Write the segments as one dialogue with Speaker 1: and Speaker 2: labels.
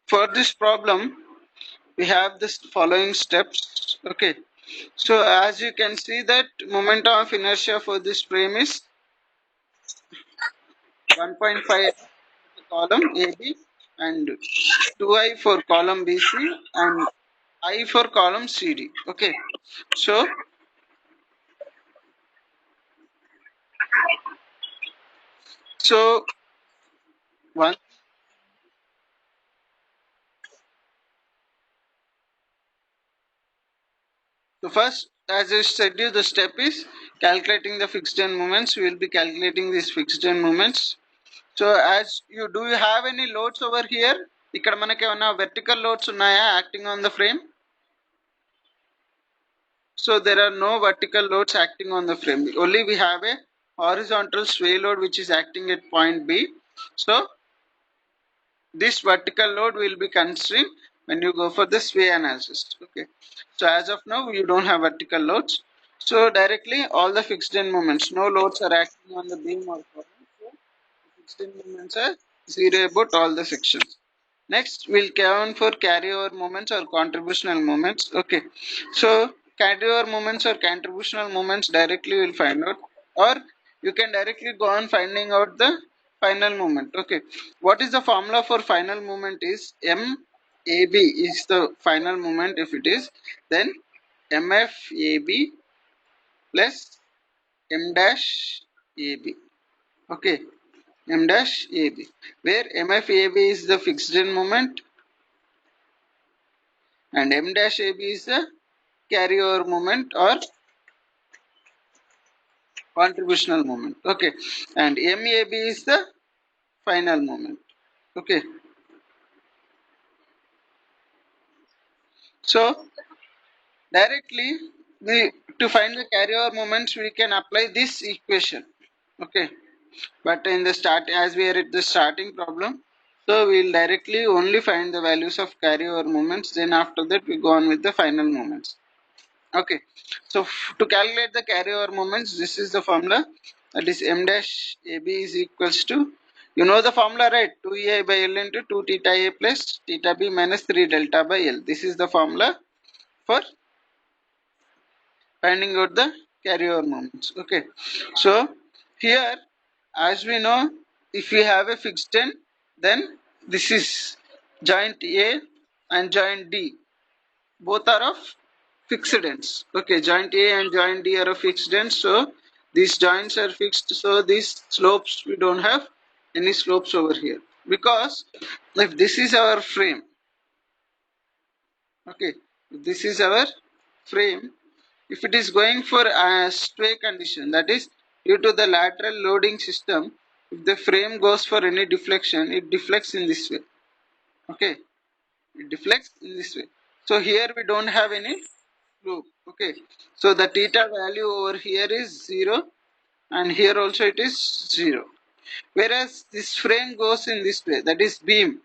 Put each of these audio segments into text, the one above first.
Speaker 1: For this problem, we have this following steps. Okay, so as you can see that moment of inertia for this frame is 1.5 column AB and 2I for column BC and I for column CD. Okay, so one. So first, as I said you, the step is calculating the fixed end moments. We will be calculating these fixed end moments. So as you do, you have any loads over here? ఇక్కడ మనకి ఏమైనా vertical loads ఉన్నాయా acting on the frame? So there are no vertical loads acting on the frame. Only we have a horizontal sway load which is acting at point B. So this vertical load will be considering when you go for the sway analysis. Okay, so as of now you don't have vertical loads, so directly all the fixed end moments, no loads are acting on the beam or column, so fixed end moments are zero about all the sections. Next we'll count for carryover moments or contributional moments. Okay, so carryover moments or contributional moments directly we'll find out, or you can directly go on finding out the final moment. Okay, what is the formula for final moment is MAB is the final moment. If it is, then MFAB plus M dash AB. Okay, M dash AB, where MFAB is the fixed end moment and M dash AB is the carryover moment or contributional moment. Okay, and MAB is the final moment. Okay, so directly we, to find the carryover moments we can apply this equation. Okay, but in the start, as we are at the starting problem, so we will directly only find the values of carryover moments, then after that we go on with the final moments. Okay, so to calculate the carryover moments, this is the formula, that is M dash AB is equals to, you know the formula, right? 2EI by L into 2 theta A plus theta B minus 3 delta by L. This is the formula for finding out the carryover moments. Okay, so here, as we know, if we have a fixed end, then this is joint A and joint D, both are of fixed ends. Okay, joint A and joint D are of fixed ends, so these joints are fixed, so these slopes we don't have any slopes over here, because if this is our frame, okay, if this is our frame, if it is going for a sway condition, that is due to the lateral loading system, if the frame goes for any deflection, it deflects in this way. Okay, it deflects in this way. So here we don't have any slope. Okay, so the theta value over here is 0 and here also it is 0. Whereas this frame goes in this way, that is beam.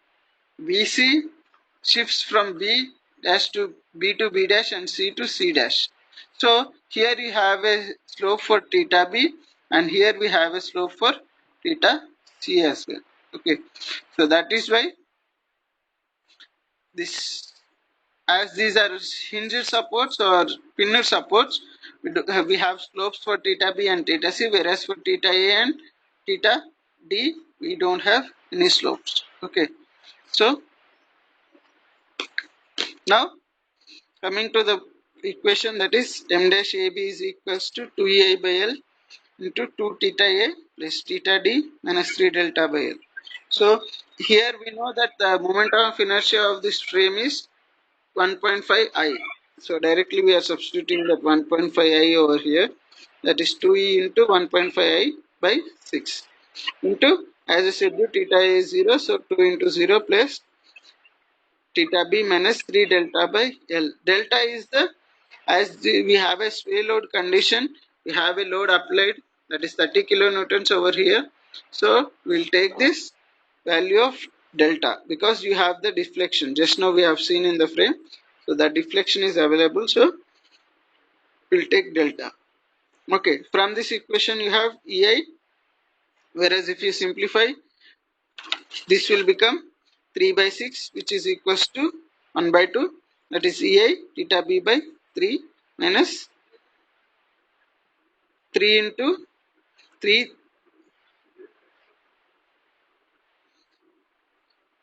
Speaker 1: BC shifts from B dash to B to B dash and C to C dash. So here you have a slope for theta B and here we have a slope for theta C as well. Okay, so that is why this, as these are hinged supports or pinned supports, we have slopes for theta B and theta C, whereas for theta A and theta D we don't have any slopes. Okay, so now coming to the equation, that is M dash AB is equals to 2EI by L into 2 theta A plus theta D minus 3 delta by L. So here we know that the moment of inertia of this frame is 1.5 I. So directly we are substituting that 1.5 I over here, that is 2E into 1.5 I by 6 into, as I said, theta A is 0, so 2 into 0 plus theta B minus 3 delta by L. Delta is the, we have a sway load condition, we have a load applied, that is 30 kilonewtons over here. So we'll take this value of delta because you have the deflection. Just now we have seen in the frame, so the deflection is available. So we'll take delta. Okay, from this equation you have EI, whereas if you simplify, this will become 3 by 6, which is equals to 1 by 2, that is ei theta b by 3 minus 3 into 3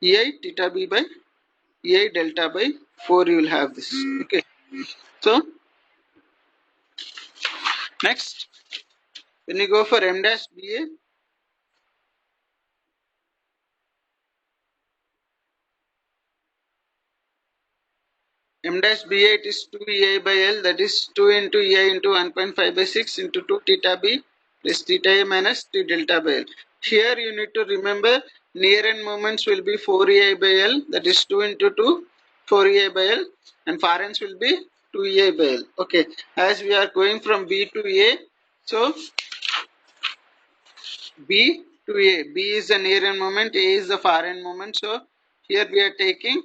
Speaker 1: ei theta b by ei delta by 4. You will have this. Okay, so next, when you go for m dash ba, m dash ba, it is 2 ei by l, that is 2 into ei into 1.5 by 6 into 2 theta b plus theta a minus 3 delta by l. Here you need to remember near end moments will be 4 ei by l, that is 2 into 2 4 ei by l, and far ends will be 2 ei by l. Okay, as we are going from b to a, so B to A. B is the near end moment, A is the far end moment. So here we are taking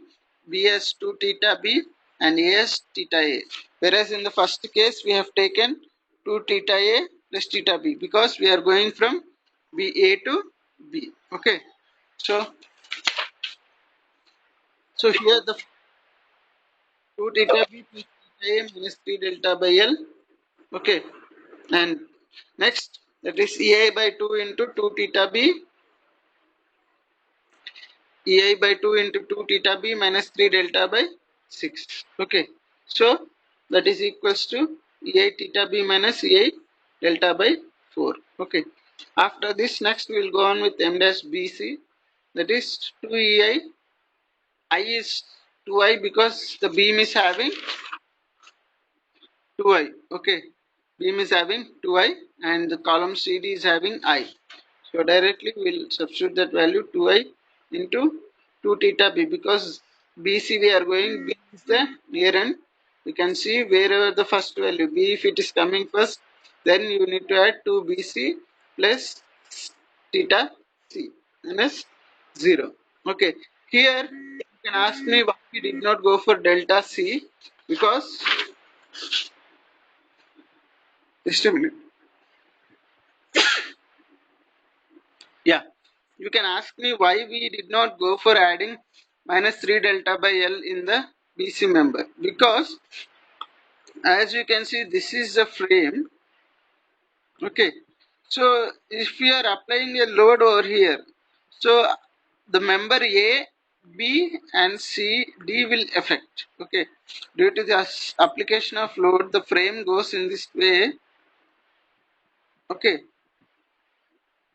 Speaker 1: B as 2 theta B and A as theta A. Whereas in the first case we have taken 2 theta A plus theta B because we are going from B A to B. Okay. So here the 2 theta B plus theta A minus 3 delta by L. Okay. And next, that is EI by 2 into 2 theta B, ei by 2 into 2 theta b minus 3 delta by 6. Okay, so that is equals to ei theta b minus ei delta by 4. Okay, after this, next we will go on with m dash bc, that is 2 ei. I is 2i because the beam is having 2i. Okay, beam is having 2i and the column cd is having I. So directly we will substitute that value 2i into 2 theta b because BC we are going, B is the near end. We can see wherever the first value B, if it is coming first, then you need to add 2 BC plus theta C minus 0. Okay, here you can ask me why we did not go for delta C, because just a minute. Yeah, you can ask me why we did not go for adding minus 3 delta by L in the BC member, because as you can see this is the frame. Okay, so if we are applying a load over here, so the member A, B and C, D will affect. Okay, due to the application of load, the frame goes in this way. Okay,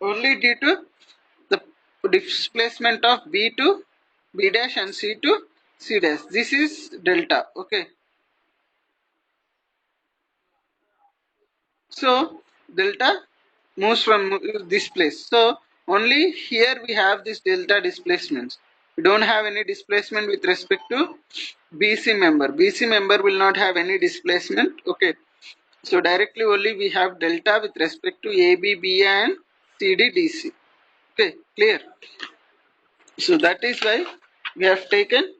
Speaker 1: only due to the displacement of B to B dash and C to C dash. This is delta. Okay, so delta moves from this place. So only here we have this delta displacements. We don't have any displacement with respect to BC member. BC member will not have any displacement. Okay, so directly only we have delta with respect to AB, BA and CD, DC. Okay, clear. So that is why we have taken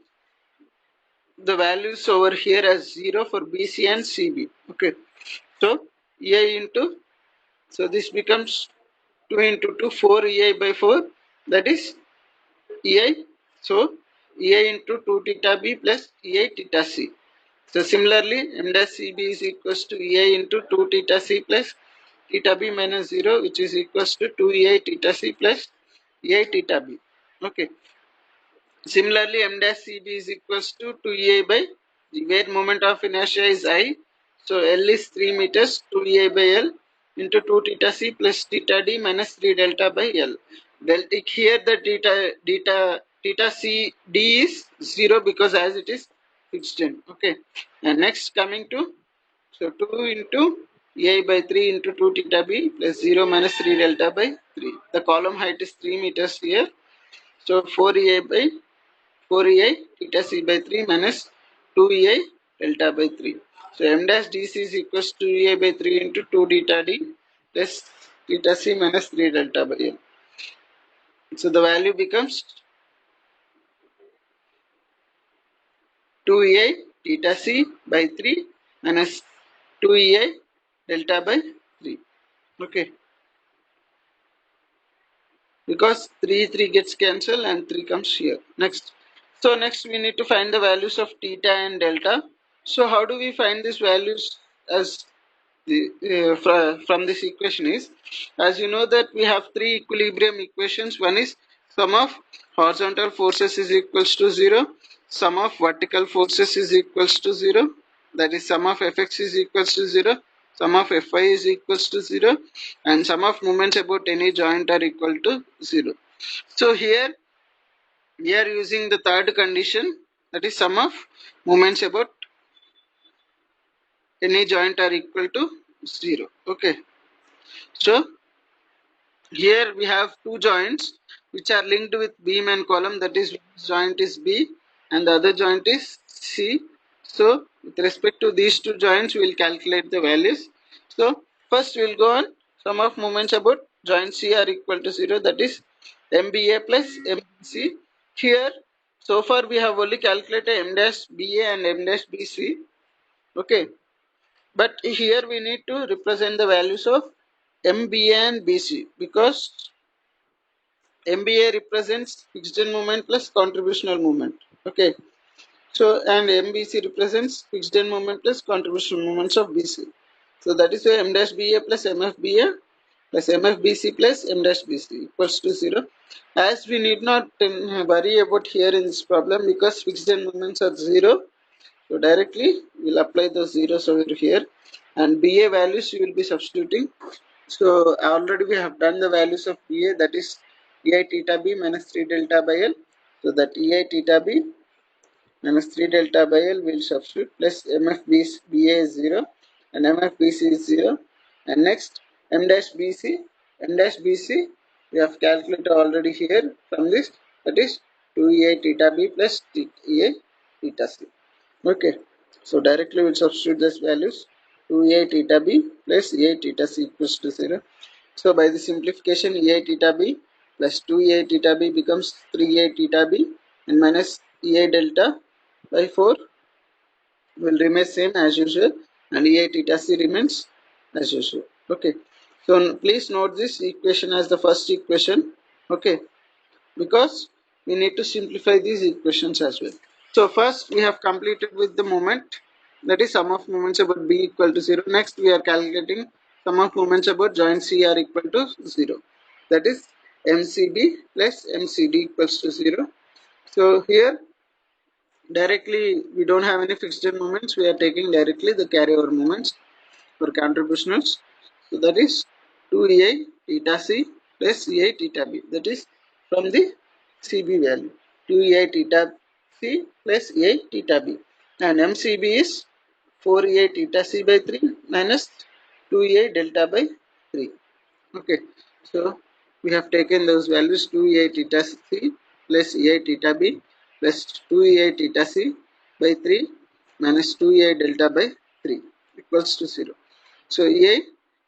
Speaker 1: the values over here as 0 for BC and CB. Okay, so EI into, so this becomes 2 into 2, 4 EI by 4, that is EI. So EI into 2 theta B plus EI theta C. So similarly, m dash CB is equals to EI into 2 theta C plus theta B minus 0, which is equals to 2 EI theta C plus EI theta B. Okay. Similarly, m dash CB is equals to 2EI by G, where moment of inertia is I. So L is 3 meters, 2EI by L into 2 theta C plus theta D minus 3 delta by L. Delta, here the theta C D is 0 because as it is fixed end. Okay. And next coming to, so 2 into EI by 3 into 2 theta B plus 0 minus 3 delta by 3. The column height is 3 meters here. So 4 EI by 4 ei theta c by 3 minus 2 ei delta by 3. So m dash dc is equals to ei by 3 into 2 theta d plus theta c minus 3 delta by l. So the value becomes 2 ei theta c by 3 minus 2 ei delta by 3. Okay. because 3 gets cancelled and 3 comes here. Next, so next we need to find the values of theta and delta. So how do we find these values as from this equation is, as you know that we have three equilibrium equations. One is sum of horizontal forces is equals to 0, sum of vertical forces is equals to 0, that is sum of fx is equals to 0, sum of fy is equals to 0, and sum of moments about any joint are equal to 0. So here we are using the third condition, that is sum of moments about any joint are equal to 0. Okay, so here we have two joints which are linked with beam and column, that is one joint is B and the other joint is C. So with respect to these two joints we will calculate the values. So first we will go on sum of moments about joint C are equal to 0, that is MBA plus MBC. Here so far we have only calculated M dash BA and M dash BC. Okay, but here we need to represent the values of MBA and BC because MBA represents fixed moment plus contributional moment. Okay. So and MBC represents fixed moment plus contributional moments of BC. So that is why M dash BA plus MFBA plus MFBC plus M dash BC equals to 0. As we need not worry about here in this problem because fixed moments are 0. So directly we'll apply those zeros over here and BA values you will be substituting. So already we have done the values of BA, that is EI theta B minus 3 delta by L. So that EI theta B minus 3 delta by L will substitute plus MFBA is 0 and MFBC is 0. And next M dash BC, M dash BC we have calculated already here from this, that is 2 EI theta B plus EI theta C. Okay, so directly we'll substitute these values 2 EI theta B plus EI theta C equals to 0. So by the simplification EI theta B plus 2 EI theta B becomes 3 EI theta B and minus EI delta by 4 will remain same as usual and EI theta C remains as usual. Okay, so please note this equation as the first equation. Okay, because we need to simplify these equations as well. So first we have completed with the moment, that is sum of moments about B equal to 0. Next we are calculating sum of moments about joint C are equal to 0, that is MCB plus MCD equals to 0. So here directly we don't have any fixed moments, we are taking directly the carryover moments for contributionals. So that is 2 EI theta C plus EI theta B, that is from the CB value 2 EI theta C plus EI theta B, and MCB is 4 EI theta C by 3 minus 2 EI delta by 3. Okay, so we have taken those values 2 EI theta C plus EI theta B plus 2 EI theta C by 3 minus 2 EI delta by 3 equals to 0. So EI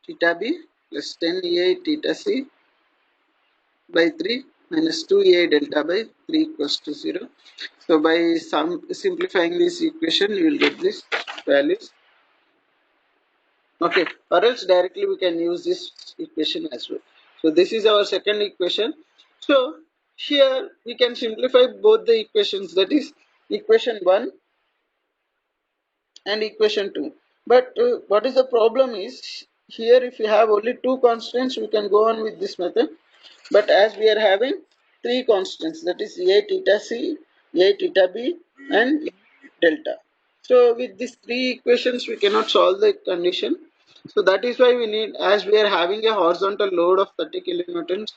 Speaker 1: theta B plus 10 EI theta C by 3 minus 2 EI delta by 3 equals to 0. So by simplifying this equation you will get these values. Okay, or else directly we can use this equation as well. So this is our second equation. So here we can simplify both the equations, that is equation 1 and equation 2. But what is the problem is, here if we have only two constants we can go on with this method, but as we are having three constants, that is A theta C, A theta B and delta. So with these three equations we cannot solve the condition. So that is why we need, as we are having a horizontal load of 30 kilonewtons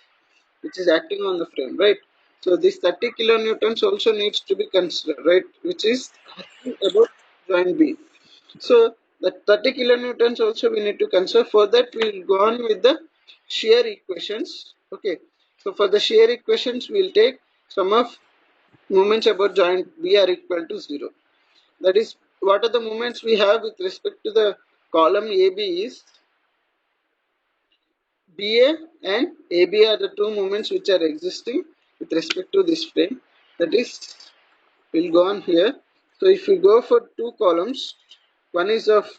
Speaker 1: which is acting on the frame, right? So this 30 kilonewtons also needs to be considered, right, which is about joint B. So the 30 kilonewtons also we need to consider. For that we will go on with the shear equations. Okay, so for the shear equations we will take sum of moments about joint B are equal to 0. That is, what are the moments we have with respect to the column AB is BA and AB are the two moments which are existing with respect to this frame. That is, we'll go on here. So if we go for two columns, one is of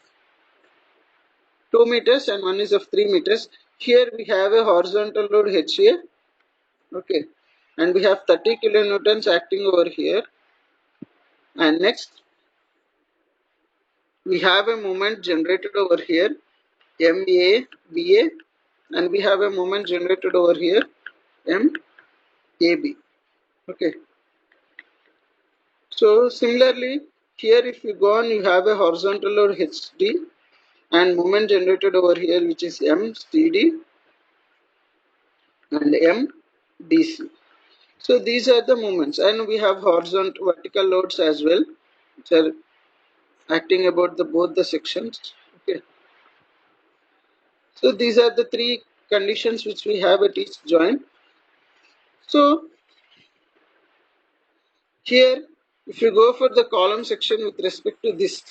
Speaker 1: 2 meters and one is of 3 meters. Here we have a horizontal load HA Okay, and we have 30 kilonewtons acting over here. And next we have a moment generated over here, MA BA, and we have a moment generated over here, MAB. Okay, so similarly here if you go on, you have a horizontal load HD and moment generated over here which is MCD and MDC. So these are the moments, and we have horizontal vertical loads as well, which are acting about the both the sections. Okay, so these are the three conditions which we have at each joint. So here if you go for the column section with respect to this,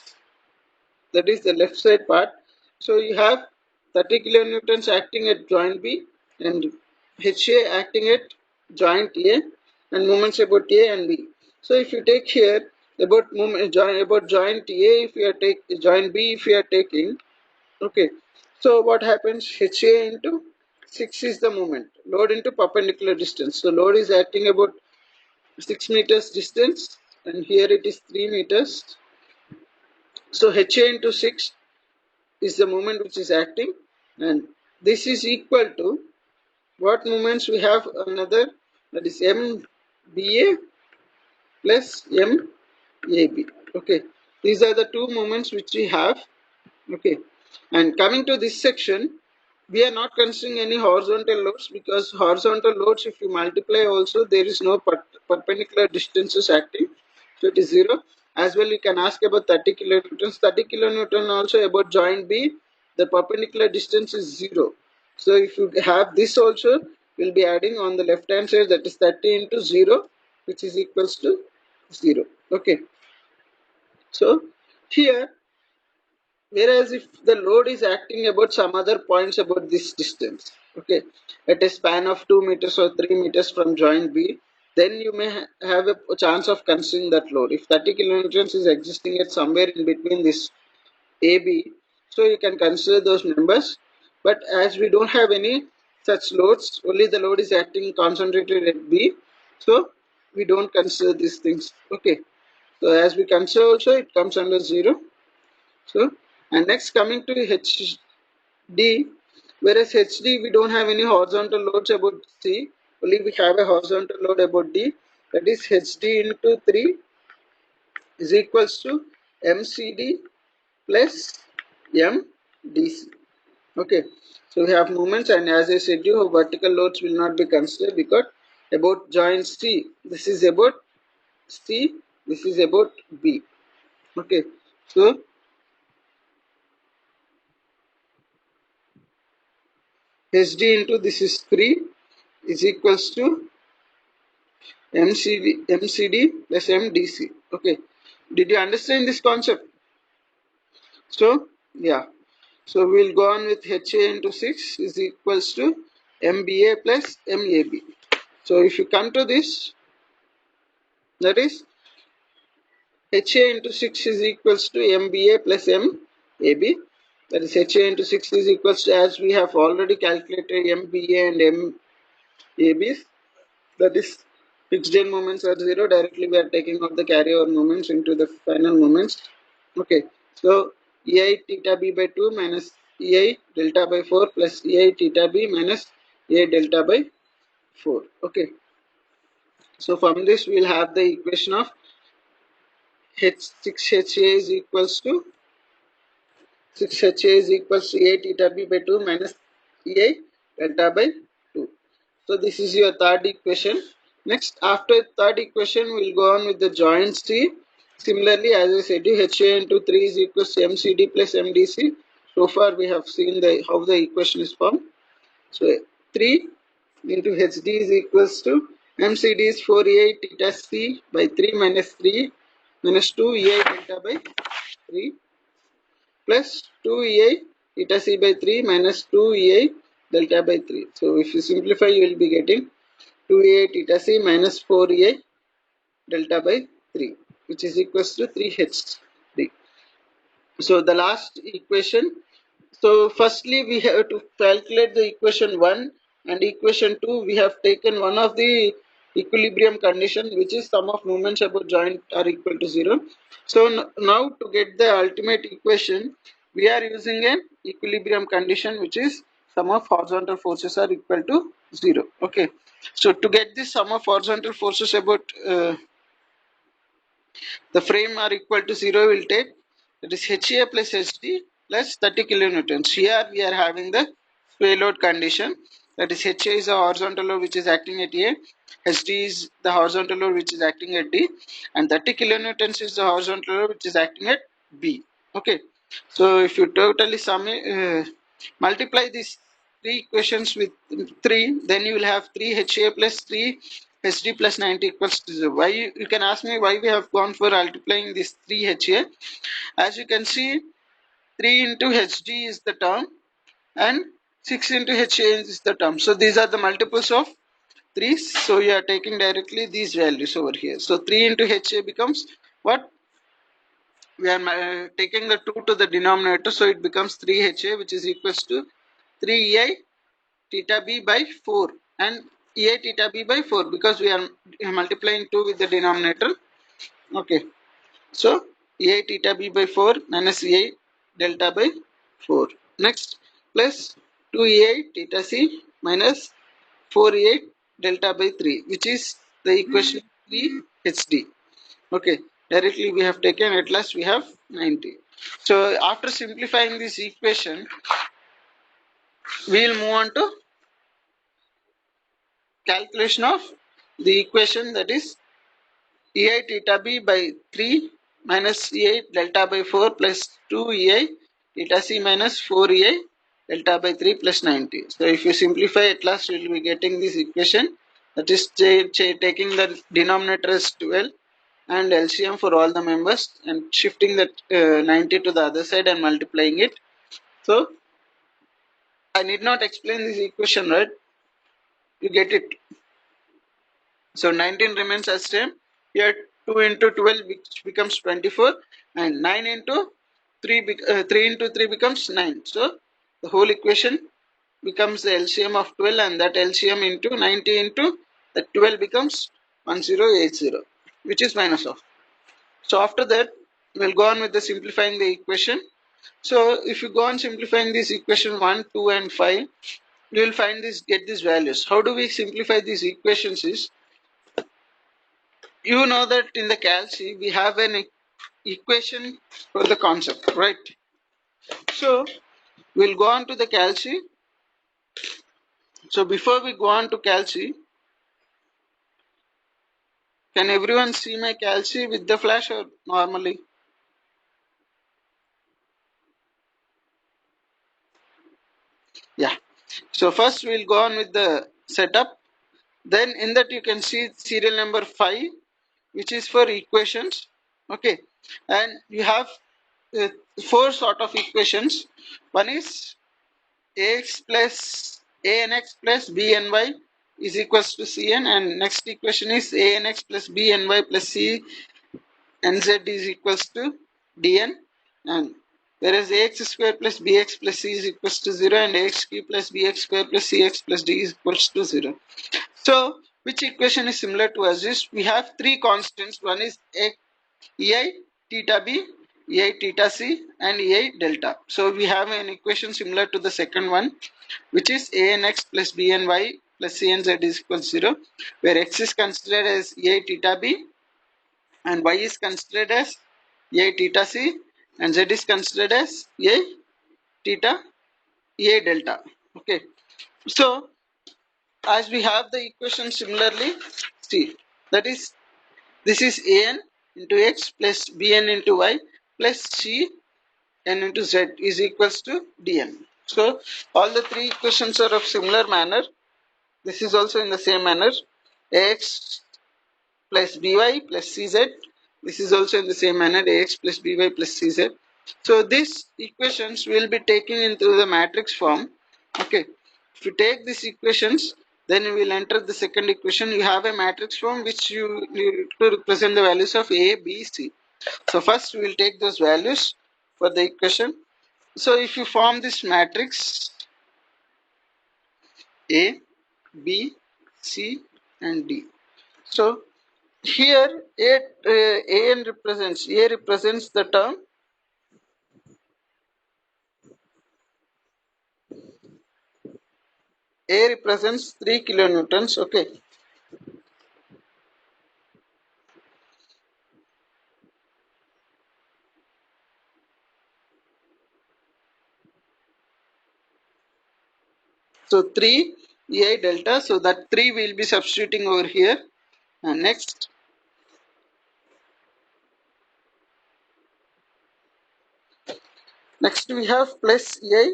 Speaker 1: that is the left side part, so you have 30 kilonewtons acting at joint B and HA acting at joint A and moments about A and B. So if you take here about joint A, if you are take joint B, if you are taking, okay, so what happens, HA into 6 is the moment, load into perpendicular distance, so load is acting about 6 meters distance and here it is 3 meters, so HA into 6 is the moment which is acting, and this is equal to what moments we have, another, that is MBA plus MAB. Okay, these are the two moments which we have. Okay, and coming to this section, we are not considering any horizontal loads, because horizontal loads if you multiply also there is no perpendicular distances acting, so it is 0. As well you can ask about 30 kilonewtons, 30 kilonewton also about joint B, the perpendicular distance is 0. So if you have this also, we'll be adding on the left hand side, that is 30 into 0 which is equals to 0. Okay, so here, whereas if the load is acting about some other points about this distance, okay, at a span of 2 meters or 3 meters from joint B, then you may have a chance of considering that load. If 30 kilonewtons is existing at somewhere in between this AB, so you can consider those numbers. But as we don't have any such loads, only the load is acting concentrated at B, so we don't consider these things. Okay, so as we consider also, it comes under 0. So, and next coming to HD, whereas HD we don't have any horizontal loads about C, only we have a horizontal load about D, that is HD into 3 is equals to MCD plus MDC. Okay, so we have moments, and as I said you, vertical loads will not be considered because about joint C, this is about C, this is about B. Okay, so HD into this is 3 is equals to MCD plus MDC. Okay, did you understand this concept? So yeah, so we'll go on with HA into 6 is equals to MBA plus MAB. So if you come to this, that is HA into 6 is equals to MBA plus MAB. That is HA into 6 is equals to, as we have already calculated, MBA and MAB. That is fixed end moments are 0. Directly we are taking out the carryover moments into the final moments. Okay, so EI theta B by 2 minus EI delta by 4 plus EI theta B minus EI delta by 4. Okay, so from this we will have the equation of H6HA is equals to 6HA is equals to EI theta B by 2 minus EI delta by 2. So this is your third equation. Next, after third equation, we'll go on with the joint C. Similarly, as I said, HA into 3 is equals to MCD plus MDC. So far, we have seen how the equation is formed. So 3 into HD is equals to MCD is 4EI theta C by 3 minus 3 minus 2 EI delta by 3 plus 2 EI theta C by 3 minus 2 EI delta by 3. So if you simplify, you will be getting 2EI theta C minus 4EI delta by 3, which is equals to 3HD. So the last equation. So firstly we have to calculate the equation 1 and equation 2 we have taken one of the equilibrium condition, which is sum of moments about joint are equal to 0. So now to get the ultimate equation, we are using an equilibrium condition, which is sum of horizontal forces are equal to 0. Okay, so to get this sum of horizontal forces about the frame are equal to 0, will take, that is HA plus HD plus 30 kilonewtons. Here we are having the sway load condition, that is HA is a horizontal load which is acting at A, HD is the horizontal load which is acting at D, and 30 kilonewtons is the horizontal load which is acting at B. Okay, so if you totally multiply these three equations with 3, then you will have 3 HA plus 3 HD plus 90 equals to 0. Why, you can ask me why we have gone for multiplying this 3 HA. As you can see, 3 into HD is the term and 6 into HA is the term. So these are the multiples of 3. So you are taking directly these values over here. So 3 into HA becomes what? We are taking the 2 to the denominator. So it becomes 3 HA, which is equals to 3 EI theta b by 4, and EA theta b by 4, because we are multiplying 2 with the denominator. Okay, so EA theta b by 4 minus EA delta by 4. Next, plus 2 EA theta c minus 4 EA delta by 3, which is the equation 3 HD. Okay, directly we have taken, at last we have 90. So after simplifying this equation, we will move on to calculation of the equation, that is EI theta b by 3 minus EI delta by 4 plus 2 EI theta c minus 4 EI delta by 3 plus 90. So if you simplify, at last you will be getting this equation, that is taking the denominator as 12 and LCM for all the members and shifting that 90 to the other side and multiplying it. So I need not explain this equation, right? You get it. So 19 remains as same. Here 2 into 12 which becomes 24, and 9 into 3 into 3 becomes 9. So the whole equation becomes the LCM of 12, and that LCM into 90 into the 12 becomes 1080, which is minus of. So after that we'll go on with the simplifying the equation. So if you go on simplifying this equation 1, 2 and 5, you will find this, get these values. How do we simplify these equations is, you know that in the calc we have an equation for the concept, right? So we'll go on to the calc. So before we go on to calc, can everyone see my calc with the flash or normally? Yeah, so first we'll go on with the setup. Then in that you can see serial number 5, which is for equations. Okay, and you have uh, 4 sort of equations. One is ax plus anx plus bny is equals to cn, and next equation is anx plus bny plus c nz is equals to dn, and whereas ax square plus bx plus c is equals to 0, and ax cube plus bx square plus cx plus d is equals to 0. So which equation is similar to us is, we have three constants. One is ei theta b, ei theta c, and ei delta. So we have an equation similar to the second one, which is anx plus bny plus cnz is equal to 0, where x is considered as ei theta b and y is considered as ei theta c and z is considered as ei theta ei delta. Okay, so as we have the equation similarly, see, that is, this is an into x plus bn into y plus c n into z is equals to dn. So all the three equations are of similar manner. This is also in the same manner, ax plus by plus cz. This is also in the same manner, ax plus by plus cz. So these equations will be taken into the matrix form. Okay, if you take these equations, then you will enter the second equation. You have a matrix form which you need to represent the values of a, b, c. So first we will take those values for the equation. So if you form this matrix a, B, C, and D. So here A represents the term. A represents 3 kilonewtons. Okay. So 3 EI delta. So that 3 will be substituting over here. And next we have plus EI.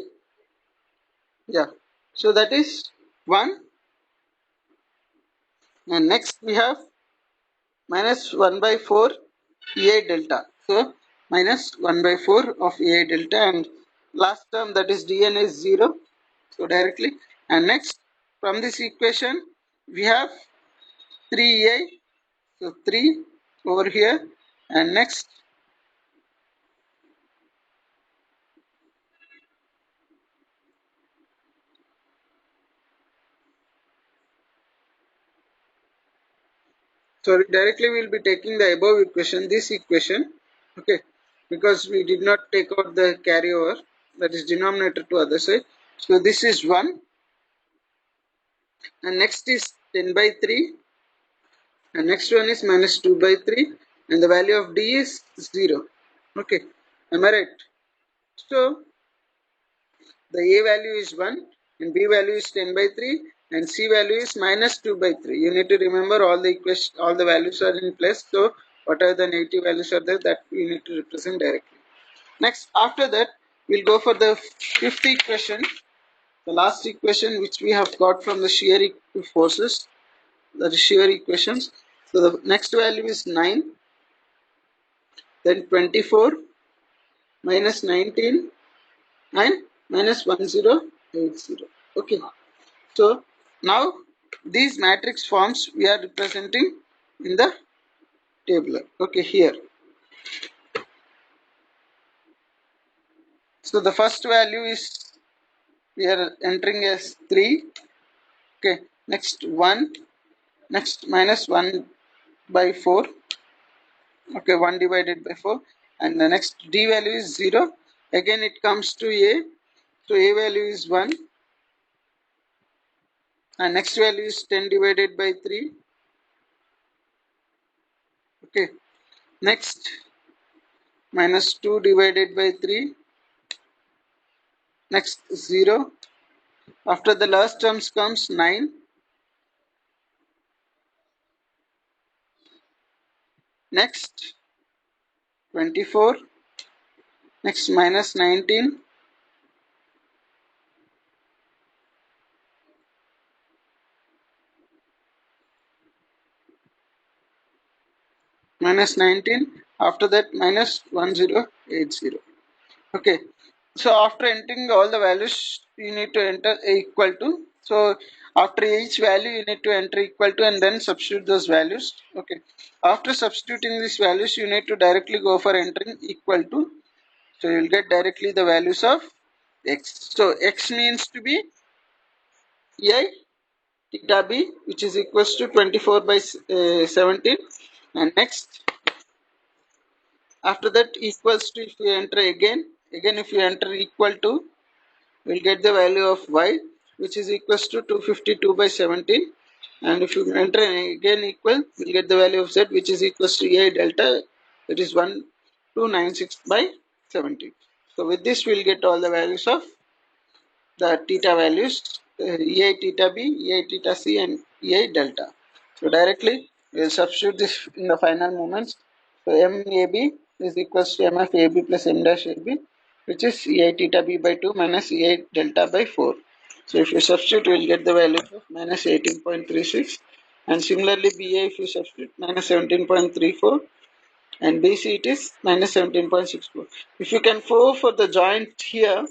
Speaker 1: Yeah. So that is 1. And next we have minus 1 by 4 EI delta. So minus 1 by 4 of EI delta, and last term, that is dn, is 0. So directly, and next from this equation we have 3 EI. So 3 over here, and next, so directly we will be taking the above equation, this equation, okay, because we did not take out the carryover, that is denominator to other side. So this is 1, and next is 10 by 3, and next one is minus 2 by 3, and the value of D is 0. Okay, am I right? So the A value is 1, and B value is 10 by 3, and C value is minus 2 by 3. You need to remember all the equation, all the values are in place. So whatever the negative values are there, that we need to represent directly. Next, after that, we'll go for the fifth equation, the last equation which we have got from the shear forces, that is shear equations. So the next value is 9, then 24, minus 19, and minus 1080. Okay, so now these matrix forms we are representing in the table. Okay, here. So the first value is, we are entering as 3. Okay, next 1, next minus 1 by 4. Okay, 1 divided by 4, and the next D value is 0. Again it comes to A, so A value is 1, and next value is 10 divided by 3. Okay, next minus 2 divided by 3, next 0. After the last terms comes 9, next 24, next minus 19, minus 19, after that minus 1080. Okay, so after entering all the values, you need to enter equal to. So after each value you need to enter equal to, and then substitute those values. Okay, after substituting these values, you need to directly go for entering equal to. So you will get directly the values of x. So x means to be ei theta b, which is equals to 24 by 17, and next after that equals to, if you enter again if you enter equal to, we'll get the value of y, which is equals to 252 by 17, and if you enter again equal, we'll get the value of z, which is equals to a delta, that is 1296 by 17. So with this we'll get all the values of the theta values, ei theta b, ei theta c, and ei delta. So directly we'll substitute this in the final moments. So MAB is equals to MF AB plus M dash AB, which is ei theta b by 2 minus ei delta by 4. So if you substitute, you will get the value of minus 18.36, and similarly BA, if you substitute, minus 17.34, and BC it is minus 17.64. If you can go for the joint here,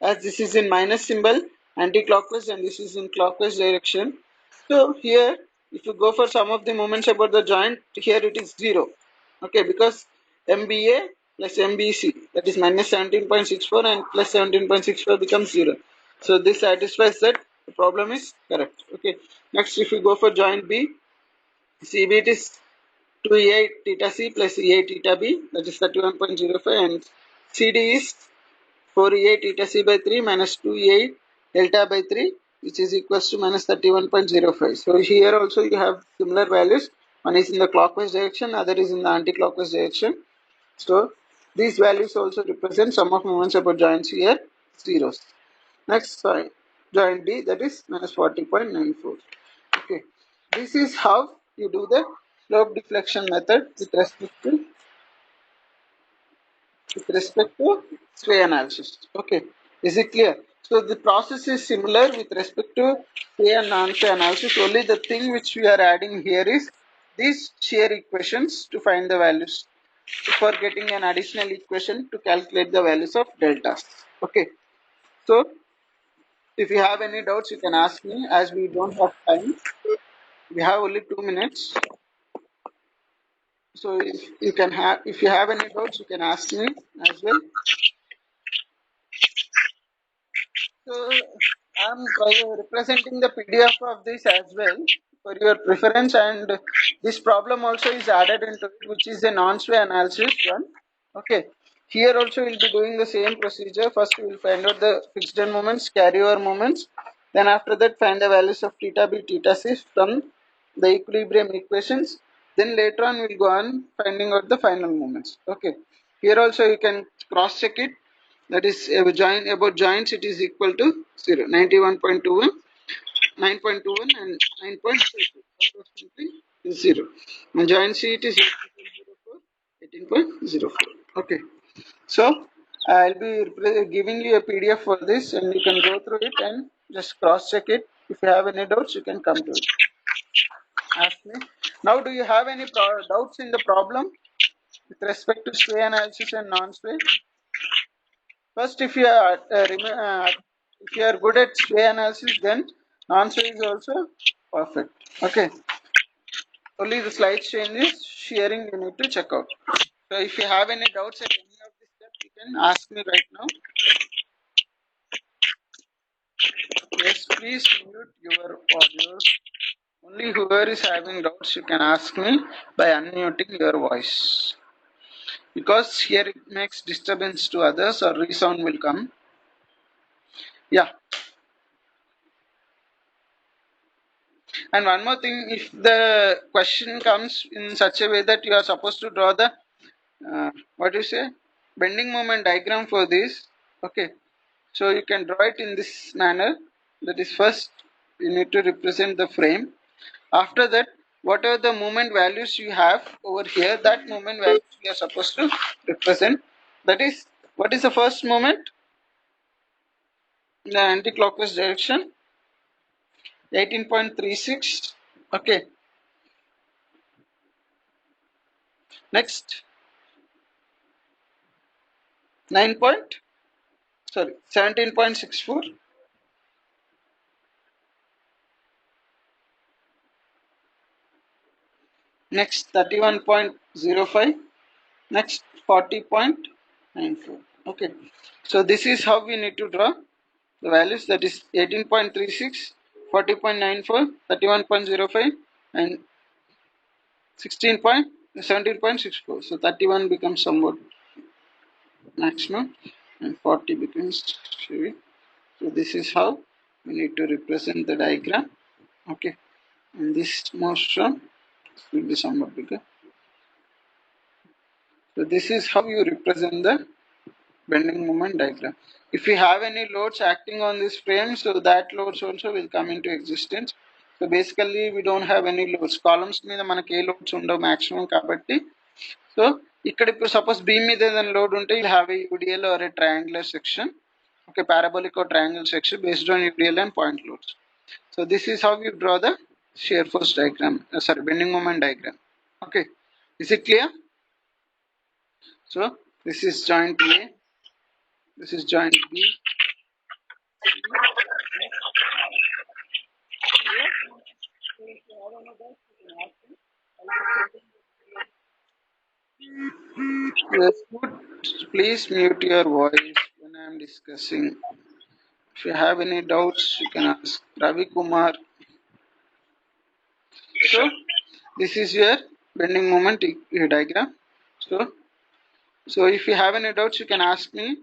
Speaker 1: as this is in minus symbol anti-clockwise and this is in clockwise direction, so here if you go for some of the moments about the joint, here it is 0. Okay, because MBA plus MBC, that is minus 17.64 and plus 17.64 becomes 0. So this satisfies that The problem is correct. Okay. Next, if we go for joint B, CB it is 2A theta C plus EA theta B, that is 31.05, and CD is 4A theta C by 3 minus 2A delta by 3, which is equals to minus 31.05. So here also you have similar values. One is in the clockwise direction, other is in the anti-clockwise direction. So these values also represent sum of moments about joints here, zeros. Next joint D, that is minus 40.94. Okay, this is how you do the slope deflection method with respect to sway analysis. Okay, is it clear? So the process is similar with respect to sway and non-sway analysis. Only the thing which we are adding here is these shear equations to find the values, for getting an additional equation to calculate the values of deltas. Okay, so if you have any doubts, you can ask me. As we don't have time, we have only 2 minutes. So if you have any doubts, you can ask me as well. So I'm representing the PDF of this as well for your preference, and this problem also is added into it, which is a non-sway analysis one. Okay. Here also we'll be doing the same procedure. First we will find out the fixed end moments, carryover moments. Then after that find the values of theta b, theta c from the equilibrium equations. Then later on we'll go on finding out the final moments. Okay. Here also you can cross check it, that is about joints it is equal to 0, 91.21, 9.21 and 9.22 approximately is 0, and joint C it is 18.04. Okay, so I'll be giving you a PDF for this, and you can go through it and just cross check it. If you have any doubts, you can come to it, ask me. Now, do you have any doubts in the problem with respect to sway analysis and non-sway? First, if you are good at sway analysis, then non-sway is also perfect. Okay. Only the slides changes, sharing you need to check out. So if you have any doubts at any of this step, you can ask me right now. Yes, please mute your audio. Only whoever is having doubts, you can ask me by unmuting your voice. Because here it makes disturbance to others, or resound will come. Yeah. And one more thing, if the question comes in such a way that you are supposed to draw the what do you say, bending moment diagram for this, okay, so you can draw it in this manner. That is, first you need to represent the frame. After that, whatever the moment values you have over here, that moment values you are supposed to represent. That is, what is the first moment in the anti-clockwise direction? 18.36. Okay, next 9 point, sorry, 17.64. Next 31.05. Next 40.94. Okay, so this is how we need to draw the values, that is 18.36, 40.94, 31.05 and 17.64. So 31 becomes somewhat maximum and 40 becomes heavy. So this is how we need to represent the diagram. Okay, and this motion will be somewhat bigger. So this is how you represent the bending moment diagram. If you have any loads acting on this frame, so that loads also will come into existence. So basically we don't have any loads. Columns మీద మనకి ఏ loads ఉండవు maximum కాబట్టి. So ఇక్కడ ఇప్పుడు suppose beam మీద ఏదైనా load ఉంటే you have a UDL or a triangular section. Okay, parabolic or triangle section based on UDL and point loads. So this is how you draw the shear force diagram, bending moment diagram. Okay, is it clear? So this is joint A, this is joint B. Yes, please mute your voice when I am discussing. If you have any doubts, you can ask Ravi Kumar. So this is your bending moment diagram. So if you have any doubts, you can ask me,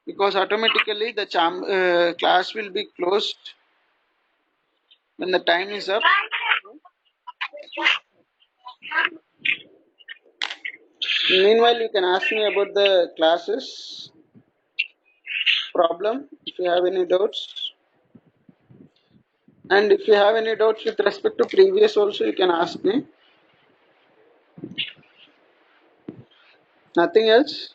Speaker 1: because automatically the class will be closed when the time is up. Meanwhile, you can ask me about the classes problem if you have any doubts. And if you have any doubts with respect to previous also, you can ask me. Nothing else?